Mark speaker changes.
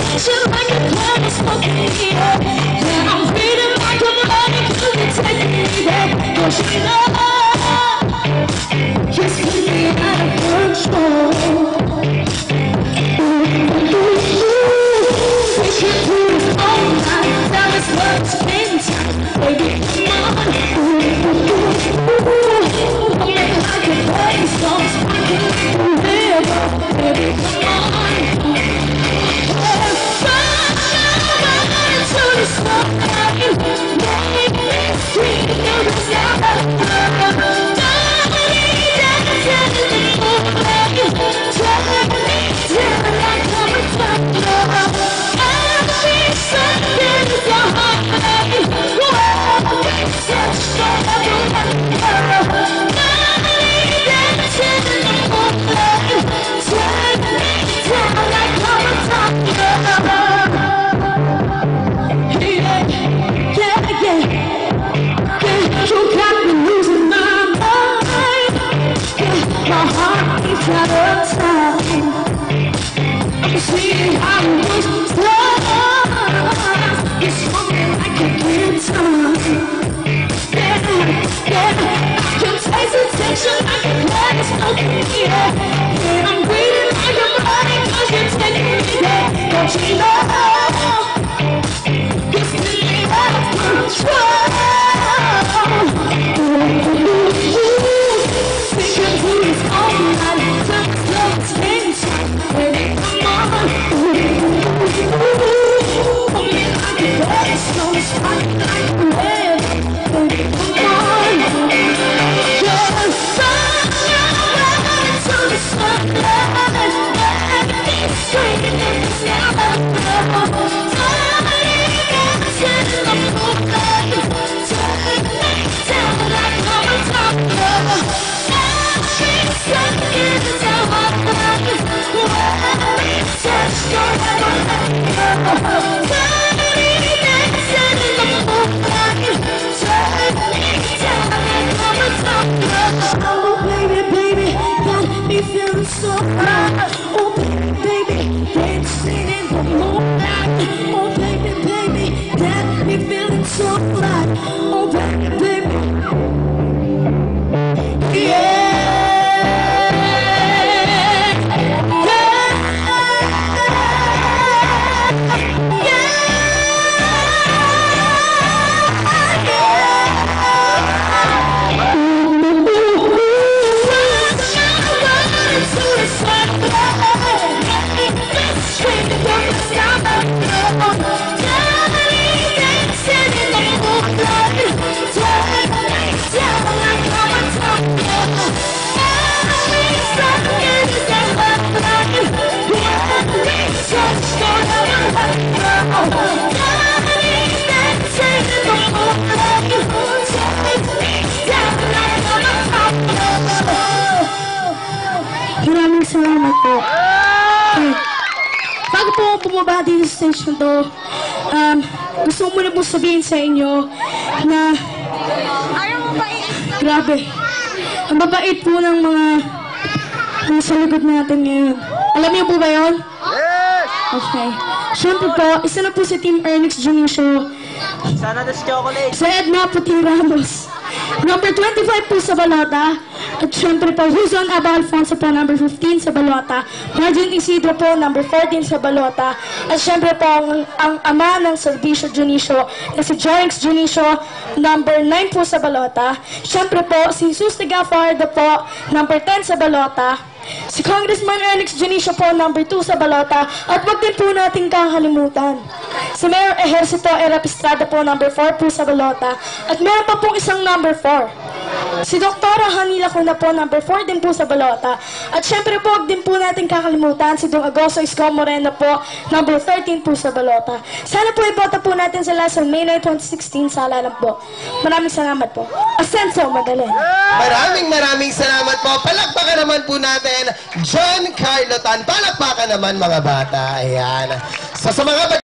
Speaker 1: attention like a cloud is smoking me up. Yeah, I'm breathing like I'm running, 'cause you're taking me there. Don't you know? Just put me out of control. We can do this all night. Now it's what's in time. Baby, come on. I'll make it like a baby song. Baby, come on. To the spotlight, make me scream to the sound of love. Out of time, I'm seeing how it was lost. It's something like a good time. Yeah, yeah, I can taste the tension, I can let it smoke in the air. Yeah, I'm breathing like I'm running, 'cause you're taking me there. Don't you know? It's me out of control. We can do this all night. Oh baby, baby, got me feeling so right. Oh baby, dancing in the moonlight. Oh baby, baby, got me feeling so right. Oh baby, baby, yeah. Maraming salamat po. Bago po ako bumabati sa stage na to, gusto ko muna po sabihin sa inyo na grabe, ang babait po ng mga nasa likod natin ngayon. Alam niyo po ba yun?
Speaker 2: Yes!
Speaker 1: Okay. Siyempre po, isa na po si Team Ernix Junicio.
Speaker 2: Sana das chocolate.
Speaker 1: Sa Edna Puting Ramos. Number 25 po sa balota. At syempre po, Huzon Aba Alfonso po, number 15 sa balota. Margin Isidro po, number 14 sa balota. At syempre po, ang ama ng Servicio Junicio na si Jorinx Junicio, number 9 po sa balota. Syempre po, si Jesus Tigafardo po, number 10 sa balota. Si Congressman Ernix Junicio po, number 2 sa balota. At wag din po natin kakalimutan, si Mayor Ejercito Erapistrada po, number 4 po sa balota. At meron pa pong isang number 4. Si Dr. Hanila Cuna po, number 4 din po sa balota. At syempre po, wag din po natin kakalimutan si Dong Agosto Isko Moreno po, number 13 po sa balota. Sana po ibota po natin sila sa May 9, 2016 sa Alalam po. Maraming salamat po. Asenso Magaling.
Speaker 3: Maraming salamat po. Palakpakan naman po natin John Carlo Tan. Palakpakan naman mga bata. Ayan. So, sa mga